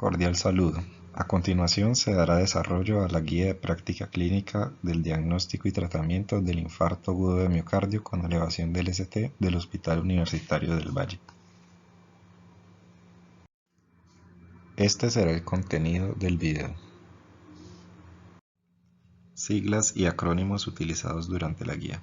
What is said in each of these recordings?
Cordial saludo. A continuación se dará desarrollo a la guía de práctica clínica del diagnóstico y tratamiento del infarto agudo de miocardio con elevación del ST del Hospital Universitario del Valle. Este será el contenido del video. Siglas y acrónimos utilizados durante la guía.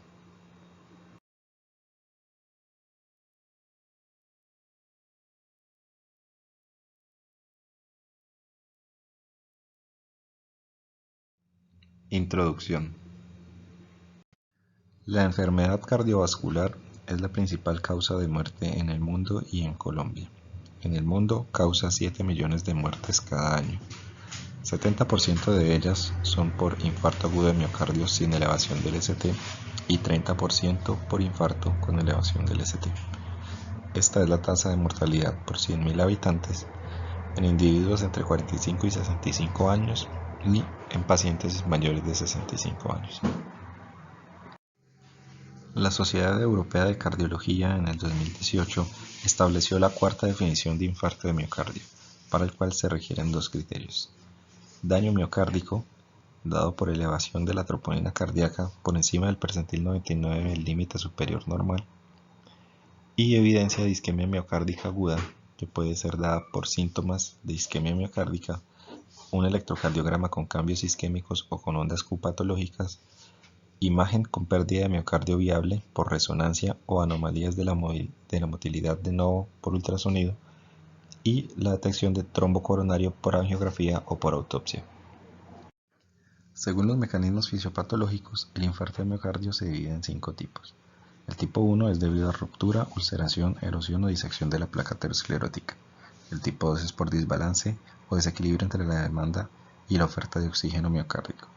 Introducción. La enfermedad cardiovascular es la principal causa de muerte en el mundo y en Colombia. En el mundo causa 7 millones de muertes cada año. 70% de ellas son por infarto agudo de miocardio sin elevación del ST y 30% por infarto con elevación del ST. Esta es la tasa de mortalidad por 100.000 habitantes en individuos entre 45 y 65 años y en pacientes mayores de 65 años. La Sociedad Europea de Cardiología en el 2018 estableció la cuarta definición de infarto de miocardio, para el cual se requieren dos criterios: daño miocárdico, dado por elevación de la troponina cardíaca por encima del percentil 99 del límite superior normal, y evidencia de isquemia miocárdica aguda, que puede ser dada por síntomas de isquemia miocárdica, un electrocardiograma con cambios isquémicos o con ondas Q patológicas, imagen con pérdida de miocardio viable por resonancia o anomalías de la motilidad de nodo por ultrasonido, y la detección de trombo coronario por angiografía o por autopsia. Según los mecanismos fisiopatológicos, el infarto de miocardio se divide en 5 tipos. El tipo 1 es debido a ruptura, ulceración, erosión o disección de la placa aterosclerótica. El tipo 2 es por desbalance o desequilibrio entre la demanda y la oferta de oxígeno miocárdico.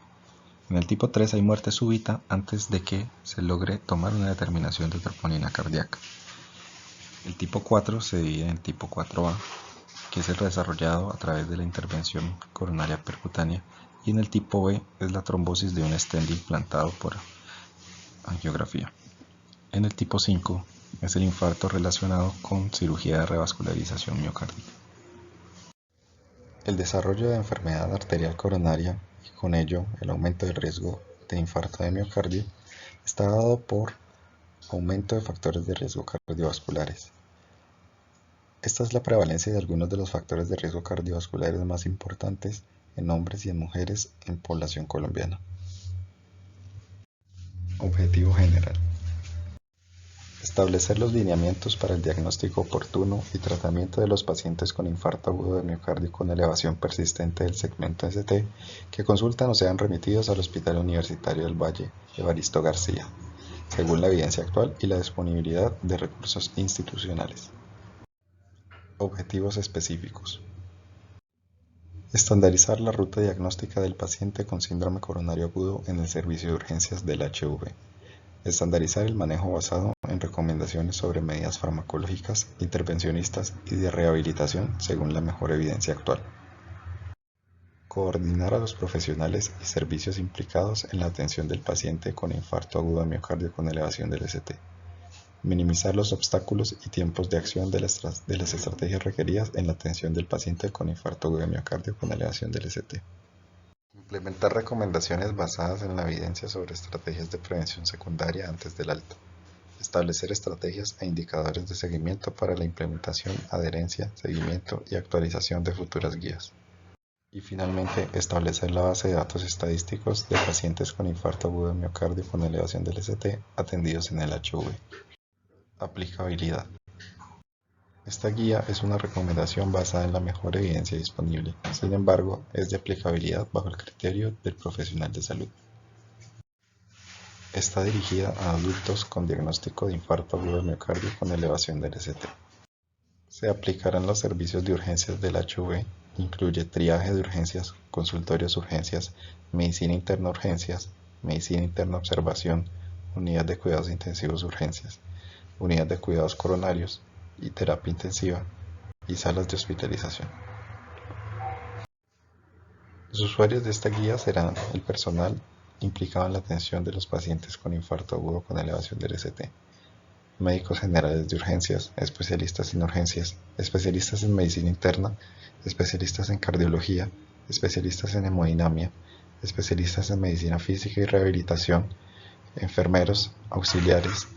En el tipo 3 hay muerte súbita antes de que se logre tomar una determinación de troponina cardíaca. El tipo 4 se divide en tipo 4A, que es el desarrollado a través de la intervención coronaria percutánea, y en el tipo B es la trombosis de un stent implantado por angiografía. En el tipo 5 es el infarto relacionado con cirugía de revascularización miocárdica. El desarrollo de enfermedad arterial coronaria y con ello el aumento del riesgo de infarto de miocardio está dado por aumento de factores de riesgo cardiovasculares. Esta es la prevalencia de algunos de los factores de riesgo cardiovasculares más importantes en hombres y en mujeres en población colombiana. Objetivo general: establecer los lineamientos para el diagnóstico oportuno y tratamiento de los pacientes con infarto agudo de miocardio con elevación persistente del segmento ST que consultan o sean remitidos al Hospital Universitario del Valle Evaristo García, según la evidencia actual y la disponibilidad de recursos institucionales. Objetivos específicos: estandarizar la ruta diagnóstica del paciente con síndrome coronario agudo en el servicio de urgencias del HV. Estandarizar el manejo basado en recomendaciones sobre medidas farmacológicas, intervencionistas y de rehabilitación según la mejor evidencia actual. Coordinar a los profesionales y servicios implicados en la atención del paciente con infarto agudo de miocardio con elevación del ST. Minimizar los obstáculos y tiempos de acción de las estrategias requeridas en la atención del paciente con infarto agudo de miocardio con elevación del ST. Implementar recomendaciones basadas en la evidencia sobre estrategias de prevención secundaria antes del alta. Establecer estrategias e indicadores de seguimiento para la implementación, adherencia, seguimiento y actualización de futuras guías. Y finalmente, establecer la base de datos estadísticos de pacientes con infarto agudo de miocardio con elevación del ST atendidos en el HV. Aplicabilidad. Esta guía es una recomendación basada en la mejor evidencia disponible, sin embargo, es de aplicabilidad bajo el criterio del profesional de salud. Está dirigida a adultos con diagnóstico de infarto agudo de miocardio con elevación del ST. Se aplicarán los servicios de urgencias del HV, incluye triaje de urgencias, consultorios urgencias, medicina interna urgencias, medicina interna observación, unidad de cuidados intensivos urgencias, unidad de cuidados coronarios y terapia intensiva y salas de hospitalización. Los usuarios de esta guía serán el personal implicado en la atención de los pacientes con infarto agudo con elevación del ST, médicos generales de urgencias, especialistas en urgencias, especialistas en medicina interna especialistas en cardiología, especialistas en hemodinamia, especialistas en medicina física y rehabilitación, enfermeros, auxiliares,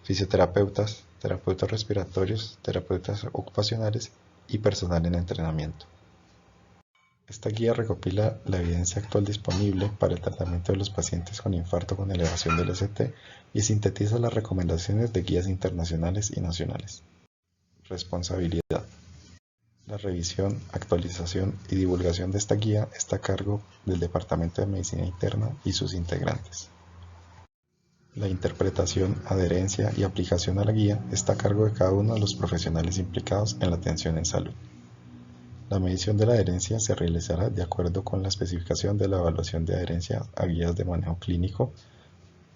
fisioterapeutas, terapeutas respiratorios, terapeutas ocupacionales y personal en entrenamiento. Esta guía recopila la evidencia actual disponible para el tratamiento de los pacientes con infarto con elevación del ST y sintetiza las recomendaciones de guías internacionales y nacionales. Responsabilidad. La revisión, actualización y divulgación de esta guía está a cargo del Departamento de Medicina Interna y sus integrantes. La interpretación, adherencia y aplicación a la guía está a cargo de cada uno de los profesionales implicados en la atención en salud. La medición de la adherencia se realizará de acuerdo con la especificación de la evaluación de adherencia a guías de manejo clínico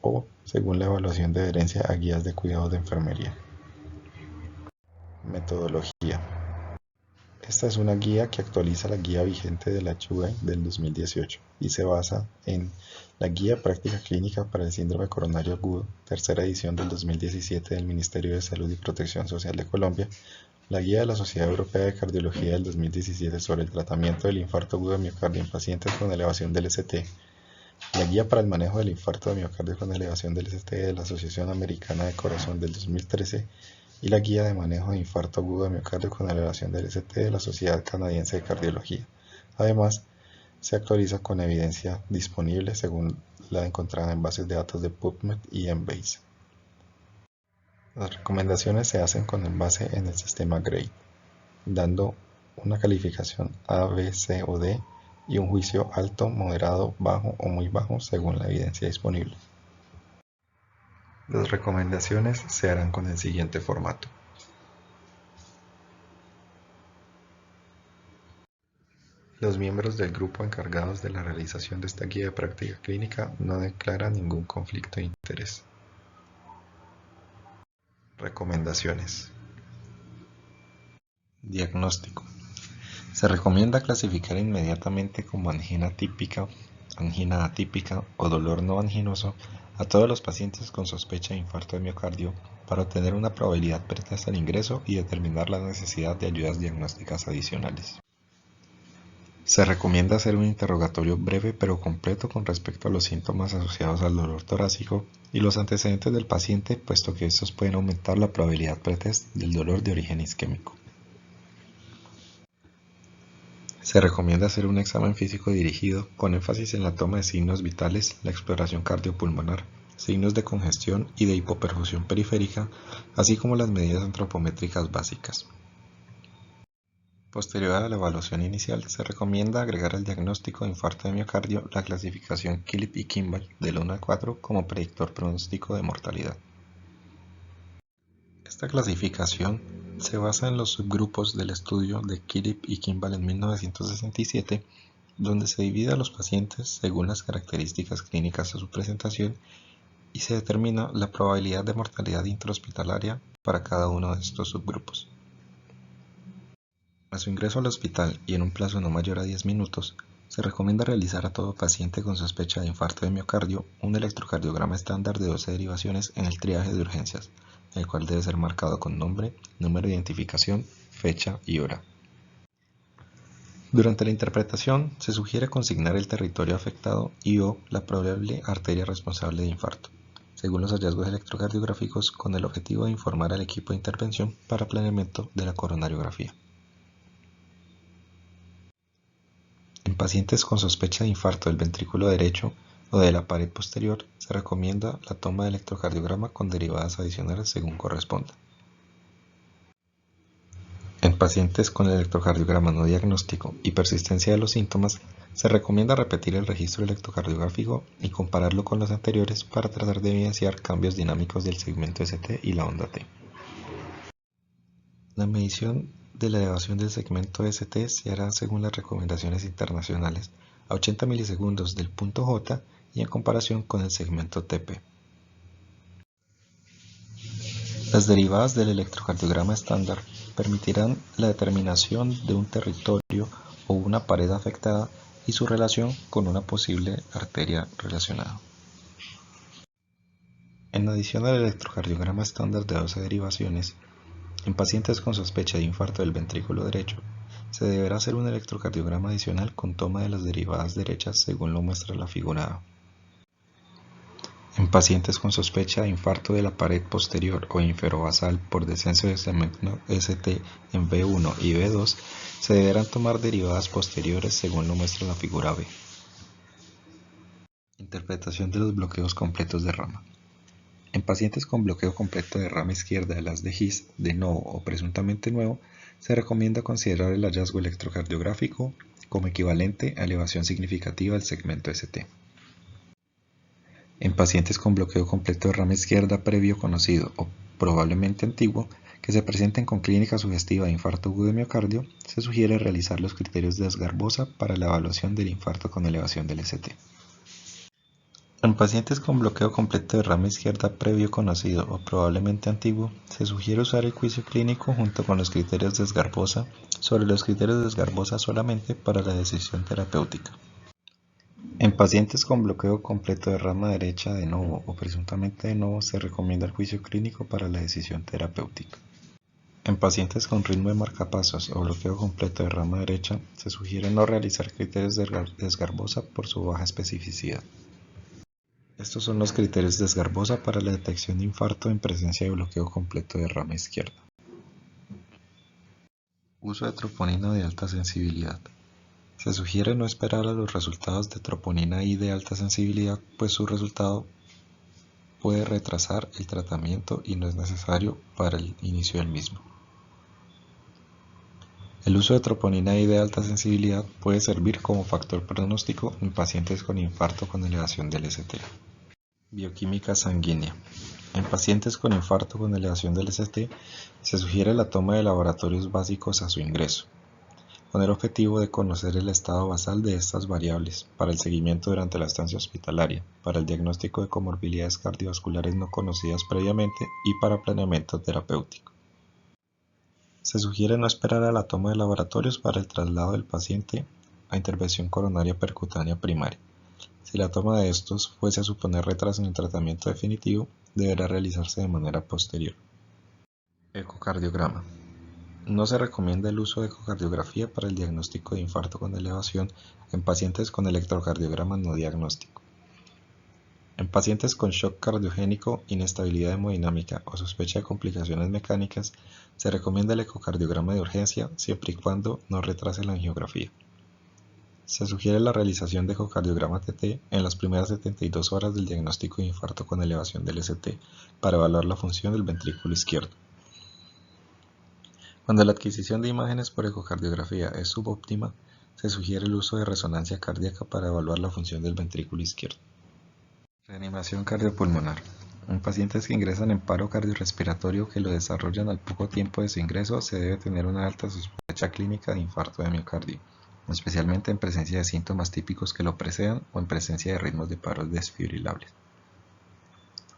o según la evaluación de adherencia a guías de cuidado de enfermería. Metodología. Esta es una guía que actualiza la guía vigente de la CHUE del 2018 y se basa en la Guía Práctica Clínica para el Síndrome Coronario Agudo, tercera edición del 2017 del Ministerio de Salud y Protección Social de Colombia, la Guía de la Sociedad Europea de Cardiología del 2017 sobre el tratamiento del infarto agudo de miocardio en pacientes con elevación del ST, la Guía para el manejo del infarto de miocardio con elevación del ST de la Asociación Americana de Corazón del 2013 y la Guía de manejo de infarto agudo de miocardio con elevación del ST de la Sociedad Canadiense de Cardiología. Además, se actualiza con evidencia disponible según la encontrada en bases de datos de PubMed y Embase. Las recomendaciones se hacen con base en el sistema GRADE, dando una calificación A, B, C o D y un juicio alto, moderado, bajo o muy bajo según la evidencia disponible. Las recomendaciones se harán con el siguiente formato. Los miembros del grupo encargados de la realización de esta guía de práctica clínica no declaran ningún conflicto de interés. Recomendaciones. Diagnóstico. Se recomienda clasificar inmediatamente como angina típica, angina atípica o dolor no anginoso a todos los pacientes con sospecha de infarto de miocardio para obtener una probabilidad pretesta al ingreso y determinar la necesidad de ayudas diagnósticas adicionales. Se recomienda hacer un interrogatorio breve pero completo con respecto a los síntomas asociados al dolor torácico y los antecedentes del paciente, puesto que estos pueden aumentar la probabilidad pretest del dolor de origen isquémico. Se recomienda hacer un examen físico dirigido con énfasis en la toma de signos vitales, la exploración cardiopulmonar, signos de congestión y de hipoperfusión periférica, así como las medidas antropométricas básicas. Posterior a la evaluación inicial, se recomienda agregar al diagnóstico de infarto de miocardio la clasificación Killip y Kimball del 1 al 4 como predictor pronóstico de mortalidad. Esta clasificación se basa en los subgrupos del estudio de Killip y Kimball en 1967, donde se divide a los pacientes según las características clínicas de su presentación y se determina la probabilidad de mortalidad intrahospitalaria para cada uno de estos subgrupos. A su ingreso al hospital y en un plazo no mayor a 10 minutos, se recomienda realizar a todo paciente con sospecha de infarto de miocardio un electrocardiograma estándar de 12 derivaciones en el triaje de urgencias, el cual debe ser marcado con nombre, número de identificación, fecha y hora. Durante la interpretación, se sugiere consignar el territorio afectado y/o la probable arteria responsable de infarto, según los hallazgos electrocardiográficos, con el objetivo de informar al equipo de intervención para planeamiento de la coronariografía. En pacientes con sospecha de infarto del ventrículo derecho o de la pared posterior, se recomienda la toma de electrocardiograma con derivadas adicionales según corresponda. En pacientes con electrocardiograma no diagnóstico y persistencia de los síntomas, se recomienda repetir el registro electrocardiográfico y compararlo con los anteriores para tratar de evidenciar cambios dinámicos del segmento ST y la onda T. La medición de la elevación del segmento ST se hará según las recomendaciones internacionales a 80 milisegundos del punto J y en comparación con el segmento TP. Las derivadas del electrocardiograma estándar permitirán la determinación de un territorio o una pared afectada y su relación con una posible arteria relacionada. En adición al electrocardiograma estándar de 12 derivaciones, en pacientes con sospecha de infarto del ventrículo derecho, Se deberá hacer un electrocardiograma adicional con toma de las derivadas derechas según lo muestra la figura A. En pacientes con sospecha de infarto de la pared posterior o inferobasal por descenso de segmento ST en B1 y B2, se deberán tomar derivadas posteriores según lo muestra la figura B. Interpretación de los bloqueos completos de rama. En pacientes con bloqueo completo de rama izquierda de las de His, de nuevo o presuntamente nuevo, se recomienda considerar el hallazgo electrocardiográfico como equivalente a elevación significativa del segmento ST. En pacientes con bloqueo completo de rama izquierda previo conocido o probablemente antiguo, que se presenten con clínica sugestiva de infarto agudo de miocardio, se sugiere realizar los criterios de Asgarbosa para la evaluación del infarto con elevación del ST. En pacientes con bloqueo completo de rama izquierda previo conocido o probablemente antiguo, se sugiere usar el juicio clínico junto con los criterios de Asgarbosa sobre los criterios de Asgarbosa solamente para la decisión terapéutica. En pacientes con bloqueo completo de rama derecha de novo o presuntamente de novo, se recomienda el juicio clínico para la decisión terapéutica. En pacientes con ritmo de marcapasos o bloqueo completo de rama derecha, se sugiere no realizar criterios de Asgarbosa por su baja especificidad. Estos son los criterios de Asgarbosa para la detección de infarto en presencia de bloqueo completo de rama izquierda. Uso de troponina de alta sensibilidad. Se sugiere no esperar a los resultados de troponina I de alta sensibilidad, pues su resultado puede retrasar el tratamiento y no es necesario para el inicio del mismo. El uso de troponina I de alta sensibilidad puede servir como factor pronóstico en pacientes con infarto con elevación del ST. Bioquímica sanguínea. En pacientes con infarto con elevación del ST, se sugiere la toma de laboratorios básicos a su ingreso, con el objetivo de conocer el estado basal de estas variables para el seguimiento durante la estancia hospitalaria, para el diagnóstico de comorbilidades cardiovasculares no conocidas previamente y para planeamiento terapéutico. Se sugiere no esperar a la toma de laboratorios para el traslado del paciente a intervención coronaria percutánea primaria. Si la toma de estos fuese a suponer retraso en el tratamiento definitivo, deberá realizarse de manera posterior. Ecocardiograma. No se recomienda el uso de ecocardiografía para el diagnóstico de infarto con elevación en pacientes con electrocardiograma no diagnóstico. En pacientes con shock cardiogénico, inestabilidad hemodinámica o sospecha de complicaciones mecánicas, se recomienda el ecocardiograma de urgencia siempre y cuando no retrase la angiografía. Se sugiere la realización de ecocardiograma TT en las primeras 72 horas del diagnóstico de infarto con elevación del ST para evaluar la función del ventrículo izquierdo. Cuando la adquisición de imágenes por ecocardiografía es subóptima, se sugiere el uso de resonancia cardíaca para evaluar la función del ventrículo izquierdo. Reanimación cardiopulmonar. En pacientes que ingresan en paro cardiorrespiratorio que lo desarrollan al poco tiempo de su ingreso, se debe tener una alta sospecha clínica de infarto de miocardio, especialmente en presencia de síntomas típicos que lo precedan o en presencia de ritmos de paro desfibrilables.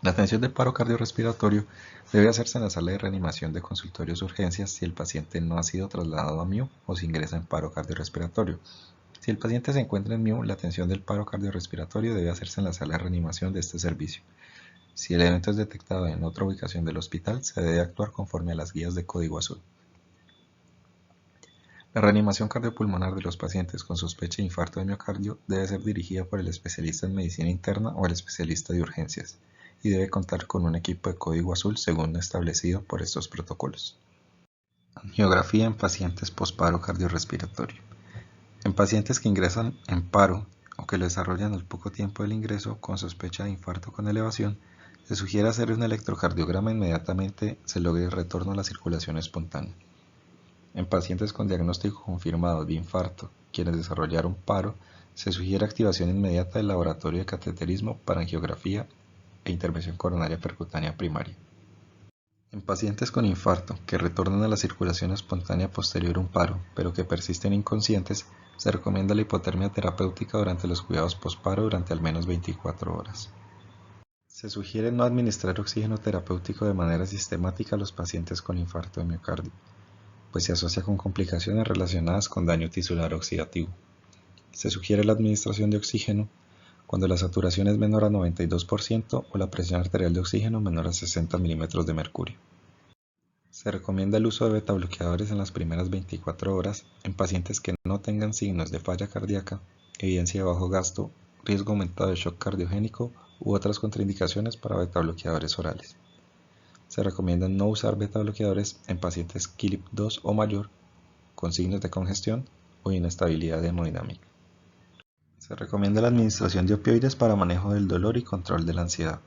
La atención del paro cardiorrespiratorio debe hacerse en la sala de reanimación de consultorios urgencias si el paciente no ha sido trasladado a MIU o se ingresa en paro cardiorrespiratorio. Si el paciente se encuentra en MIU, la atención del paro cardiorrespiratorio debe hacerse en la sala de reanimación de este servicio. Si el evento es detectado en otra ubicación del hospital, se debe actuar conforme a las guías de código azul. La reanimación cardiopulmonar de los pacientes con sospecha de infarto de miocardio debe ser dirigida por el especialista en medicina interna o el especialista de urgencias, y debe contar con un equipo de código azul según lo establecido por estos protocolos. Angiografía en pacientes posparo cardiorrespiratorio. En pacientes que ingresan en paro o que lo desarrollan al poco tiempo del ingreso con sospecha de infarto con elevación, se sugiere hacer un electrocardiograma inmediatamente se logre el retorno a la circulación espontánea. En pacientes con diagnóstico confirmado de infarto, quienes desarrollaron paro, se sugiere activación inmediata del laboratorio de cateterismo para angiografía e intervención coronaria percutánea primaria. En pacientes con infarto que retornan a la circulación espontánea posterior a un paro, pero que persisten inconscientes, se recomienda la hipotermia terapéutica durante los cuidados posparo durante al menos 24 horas. Se sugiere no administrar oxígeno terapéutico de manera sistemática a los pacientes con infarto de miocardio, pues se asocia con complicaciones relacionadas con daño tisular oxidativo. Se sugiere la administración de oxígeno cuando la saturación es menor a 92% o la presión arterial de oxígeno menor a 60 milímetros de mercurio. Se recomienda el uso de betabloqueadores en las primeras 24 horas en pacientes que no tengan signos de falla cardíaca, evidencia de bajo gasto, riesgo aumentado de shock cardiogénico u otras contraindicaciones para betabloqueadores orales. Se recomienda no usar betabloqueadores en pacientes KILIP 2 o mayor con signos de congestión o inestabilidad hemodinámica. Se recomienda la administración de opioides para manejo del dolor y control de la ansiedad.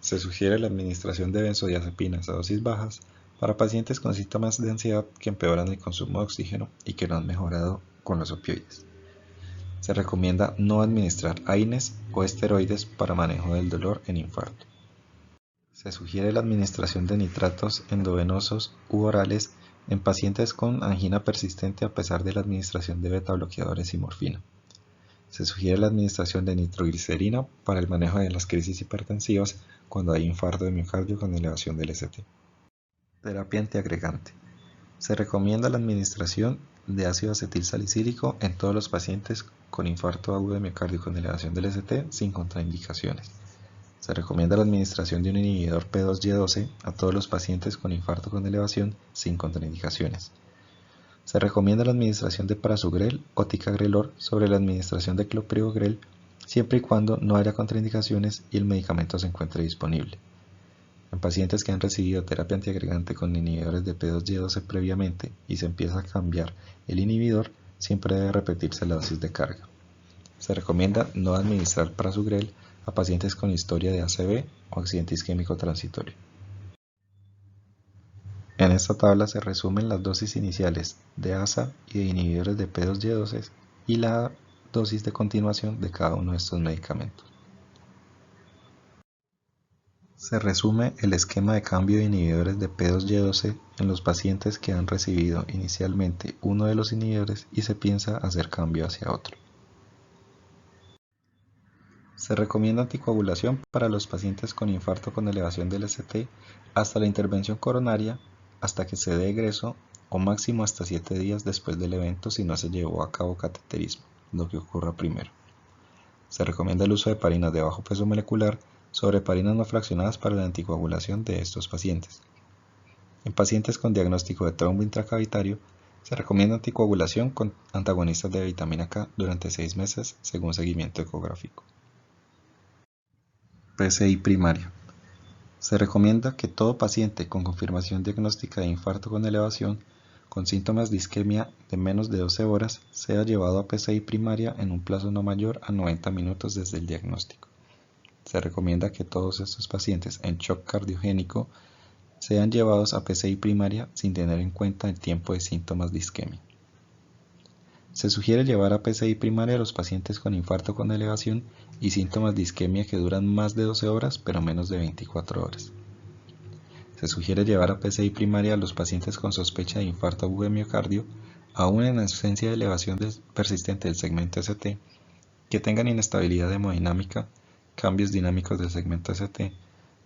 Se sugiere la administración de benzodiazepinas a dosis bajas para pacientes con síntomas de ansiedad que empeoran el consumo de oxígeno y que no han mejorado con los opioides. Se recomienda no administrar AINES o esteroides para manejo del dolor en infarto. Se sugiere la administración de nitratos endovenosos u orales en pacientes con angina persistente a pesar de la administración de betabloqueadores y morfina. Se sugiere la administración de nitroglicerina para el manejo de las crisis hipertensivas cuando hay infarto de miocardio con elevación del ST. Terapia antiagregante. Se recomienda la administración de ácido acetil salicílico en todos los pacientes con infarto agudo de miocardio con elevación del ST sin contraindicaciones. Se recomienda la administración de un inhibidor P2Y12 a todos los pacientes con infarto con elevación sin contraindicaciones. Se recomienda la administración de prasugrel o ticagrelor sobre la administración de clopidogrel siempre y cuando no haya contraindicaciones y el medicamento se encuentre disponible. En pacientes que han recibido terapia antiagregante con inhibidores de P2Y12 previamente y se empieza a cambiar el inhibidor, siempre debe repetirse la dosis de carga. Se recomienda no administrar prasugrel a pacientes con historia de ACV o accidente isquémico transitorio. En esta tabla se resumen las dosis iniciales de ASA y de inhibidores de P2Y12 y la dosis de continuación de cada uno de estos medicamentos. Se resume el esquema de cambio de inhibidores de P2Y12 en los pacientes que han recibido inicialmente uno de los inhibidores y se piensa hacer cambio hacia otro. Se recomienda anticoagulación para los pacientes con infarto con elevación del ST hasta la intervención coronaria, hasta que se dé egreso o máximo hasta 7 días después del evento si no se llevó a cabo cateterismo, lo que ocurra primero. Se recomienda el uso de heparinas de bajo peso molecular sobre heparinas no fraccionadas para la anticoagulación de estos pacientes. En pacientes con diagnóstico de trombo intracavitario, se recomienda anticoagulación con antagonistas de vitamina K durante 6 meses según seguimiento ecográfico. PCI primario. Se recomienda que todo paciente con confirmación diagnóstica de infarto con elevación con síntomas de isquemia de menos de 12 horas sea llevado a PCI primaria en un plazo no mayor a 90 minutos desde el diagnóstico. Se recomienda que todos estos pacientes en shock cardiogénico sean llevados a PCI primaria sin tener en cuenta el tiempo de síntomas de isquemia. Se sugiere llevar a PCI primaria a los pacientes con infarto con elevación y síntomas de isquemia que duran más de 12 horas pero menos de 24 horas. Se sugiere llevar a PCI primaria a los pacientes con sospecha de infarto agudo de miocardio, aún en ausencia de elevación persistente del segmento ST, que tengan inestabilidad hemodinámica, cambios dinámicos del segmento ST,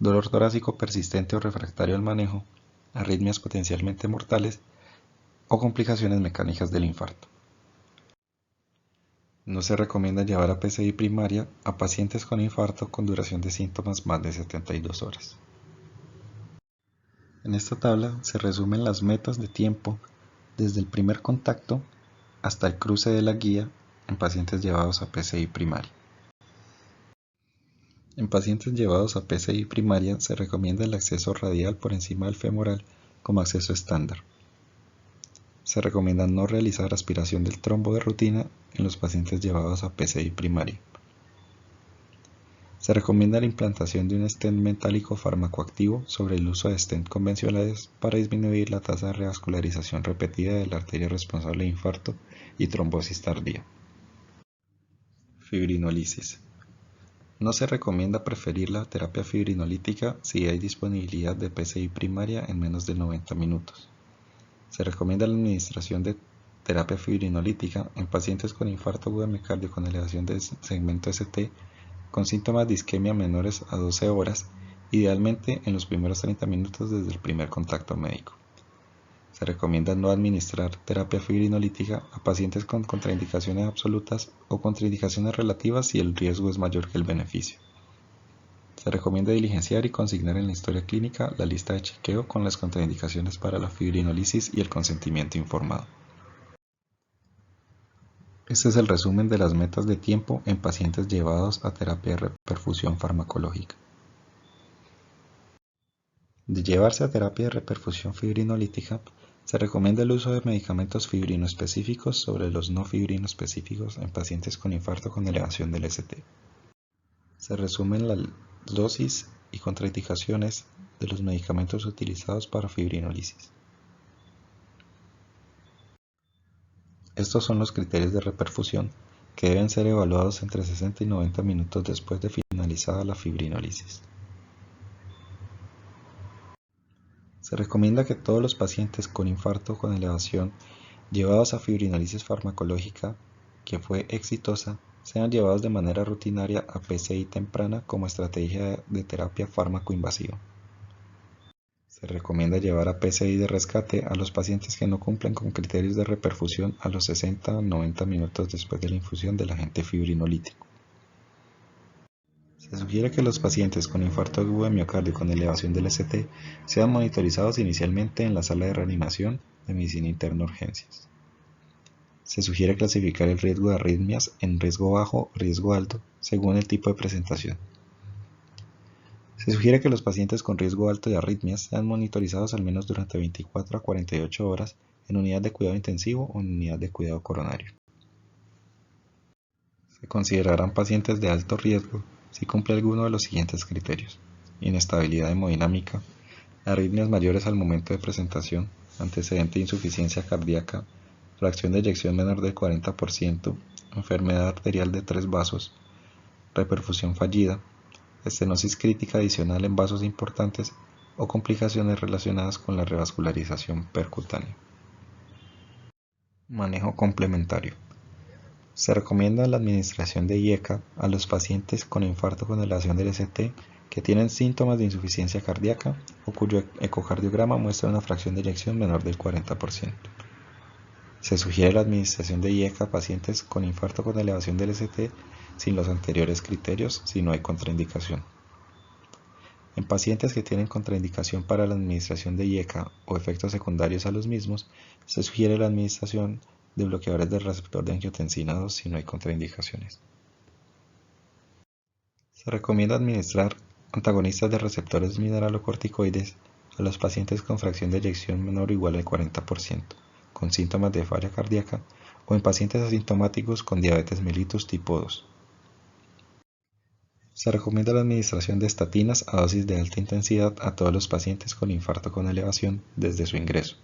dolor torácico persistente o refractario al manejo, arritmias potencialmente mortales o complicaciones mecánicas del infarto. No se recomienda llevar a PCI primaria a pacientes con infarto con duración de síntomas más de 72 horas. En esta tabla se resumen las metas de tiempo desde el primer contacto hasta el cruce de la guía en pacientes llevados a PCI primaria. En pacientes llevados a PCI primaria se recomienda el acceso radial por encima del femoral como acceso estándar. Se recomienda no realizar aspiración del trombo de rutina en los pacientes llevados a PCI primaria. Se recomienda la implantación de un stent metálico farmacoactivo sobre el uso de stent convencionales para disminuir la tasa de revascularización repetida de la arteria responsable de infarto y trombosis tardía. Fibrinolisis. No se recomienda preferir la terapia fibrinolítica si hay disponibilidad de PCI primaria en menos de 90 minutos. Se recomienda la administración de terapia fibrinolítica en pacientes con infarto agudo de miocardio con elevación del segmento ST con síntomas de isquemia menores a 12 horas, idealmente en los primeros 30 minutos desde el primer contacto médico. Se recomienda no administrar terapia fibrinolítica a pacientes con contraindicaciones absolutas o contraindicaciones relativas si el riesgo es mayor que el beneficio. Se recomienda diligenciar y consignar en la historia clínica la lista de chequeo con las contraindicaciones para la fibrinólisis y el consentimiento informado. Este es el resumen de las metas de tiempo en pacientes llevados a terapia de reperfusión farmacológica. De llevarse a terapia de reperfusión fibrinolítica, se recomienda el uso de medicamentos fibrinoespecíficos sobre los no fibrinoespecíficos en pacientes con infarto con elevación del ST. Se resumen las dosis y contraindicaciones de los medicamentos utilizados para fibrinólisis. Estos son los criterios de reperfusión que deben ser evaluados entre 60 y 90 minutos después de finalizada la fibrinólisis. Se recomienda que todos los pacientes con infarto con elevación llevados a fibrinólisis farmacológica que fue exitosa sean llevados de manera rutinaria a PCI temprana como estrategia de terapia fármaco-invasiva. Se recomienda llevar a PCI de rescate a los pacientes que no cumplen con criterios de reperfusión a los 60 a 90 minutos después de la infusión del agente fibrinolítico. Se sugiere que los pacientes con infarto agudo de miocardio con elevación del ST sean monitorizados inicialmente en la sala de reanimación de medicina interna urgencias. Se sugiere clasificar el riesgo de arritmias en riesgo bajo o riesgo alto según el tipo de presentación. Se sugiere que los pacientes con riesgo alto de arritmias sean monitorizados al menos durante 24 a 48 horas en unidad de cuidado intensivo o en unidad de cuidado coronario. Se considerarán pacientes de alto riesgo si cumple alguno de los siguientes criterios: inestabilidad hemodinámica, arritmias mayores al momento de presentación, antecedente de insuficiencia cardíaca, fracción de eyección menor del 40%, enfermedad arterial de 3 vasos, reperfusión fallida, estenosis crítica adicional en vasos importantes o complicaciones relacionadas con la revascularización percutánea. Manejo complementario. Se recomienda la administración de IECA a los pacientes con infarto con elevación del ST que tienen síntomas de insuficiencia cardíaca o cuyo ecocardiograma muestra una fracción de eyección menor del 40%. Se sugiere la administración de IECA a pacientes con infarto con elevación del ST sin los anteriores criterios si no hay contraindicación. En pacientes que tienen contraindicación para la administración de IECA o efectos secundarios a los mismos, se sugiere la administración de bloqueadores del receptor de angiotensina 2 si no hay contraindicaciones. Se recomienda administrar antagonistas de receptores mineralocorticoides a los pacientes con fracción de eyección menor o igual al 40%, con síntomas de falla cardíaca o en pacientes asintomáticos con diabetes mellitus tipo 2. Se recomienda la administración de estatinas a dosis de alta intensidad a todos los pacientes con infarto con elevación desde su ingreso.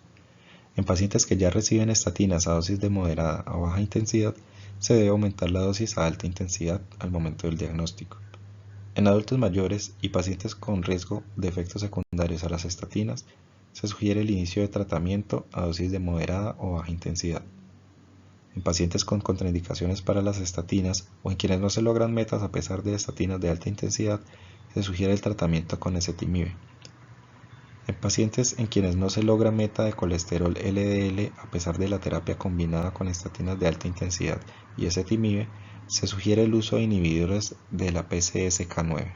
En pacientes que ya reciben estatinas a dosis de moderada a baja intensidad, se debe aumentar la dosis a alta intensidad al momento del diagnóstico. En adultos mayores y pacientes con riesgo de efectos secundarios a las estatinas, se sugiere el inicio de tratamiento a dosis de moderada o baja intensidad. En pacientes con contraindicaciones para las estatinas o en quienes no se logran metas a pesar de estatinas de alta intensidad, se sugiere el tratamiento con ezetimibe. En pacientes en quienes no se logra meta de colesterol LDL a pesar de la terapia combinada con estatinas de alta intensidad y ezetimibe, se sugiere el uso de inhibidores de la PCSK9.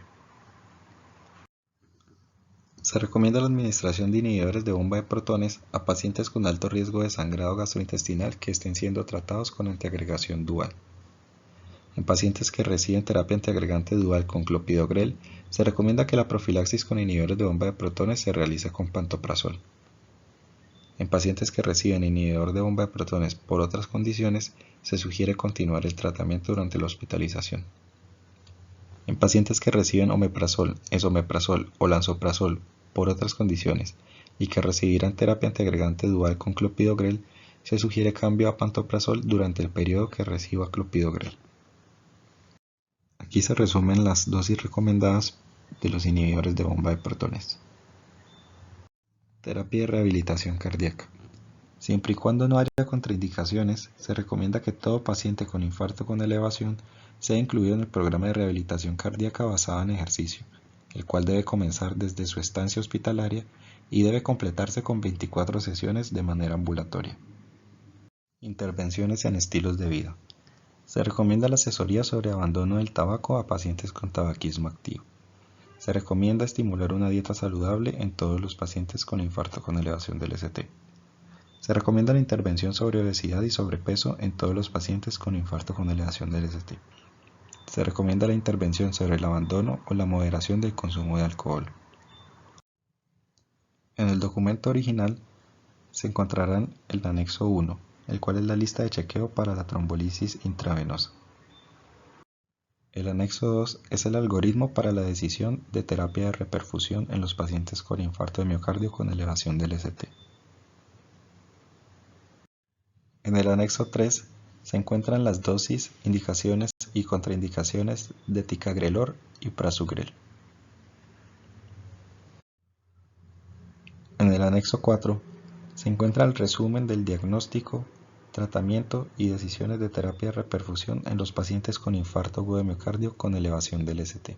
Se recomienda la administración de inhibidores de bomba de protones a pacientes con alto riesgo de sangrado gastrointestinal que estén siendo tratados con antiagregación dual. En pacientes que reciben terapia antiagregante dual con clopidogrel, se recomienda que la profilaxis con inhibidores de bomba de protones se realice con pantoprazol. En pacientes que reciben inhibidor de bomba de protones por otras condiciones, se sugiere continuar el tratamiento durante la hospitalización. En pacientes que reciben omeprazol, esomeprazol o lansoprazol por otras condiciones y que recibirán terapia antiagregante dual con clopidogrel, se sugiere cambio a pantoprazol durante el periodo que reciba clopidogrel. Aquí se resumen las dosis recomendadas de los inhibidores de bomba de protones. Terapia de rehabilitación cardíaca. Siempre y cuando no haya contraindicaciones, se recomienda que todo paciente con infarto con elevación sea incluido en el programa de rehabilitación cardíaca basada en ejercicio, el cual debe comenzar desde su estancia hospitalaria y debe completarse con 24 sesiones de manera ambulatoria. Intervenciones en estilos de vida. Se recomienda la asesoría sobre abandono del tabaco a pacientes con tabaquismo activo. Se recomienda estimular una dieta saludable en todos los pacientes con infarto con elevación del ST. Se recomienda la intervención sobre obesidad y sobrepeso en todos los pacientes con infarto con elevación del ST. Se recomienda la intervención sobre el abandono o la moderación del consumo de alcohol. En el documento original se encontrarán el anexo 1, el cual es la lista de chequeo para la trombolisis intravenosa. El anexo 2 es el algoritmo para la decisión de terapia de reperfusión en los pacientes con infarto de miocardio con elevación del ST. En el anexo 3 se encuentran las dosis, indicaciones y contraindicaciones de ticagrelor y prasugrel. En el anexo 4 se encuentra el resumen del diagnóstico, tratamiento y decisiones de terapia de reperfusión en los pacientes con infarto agudo de miocardio con elevación del ST.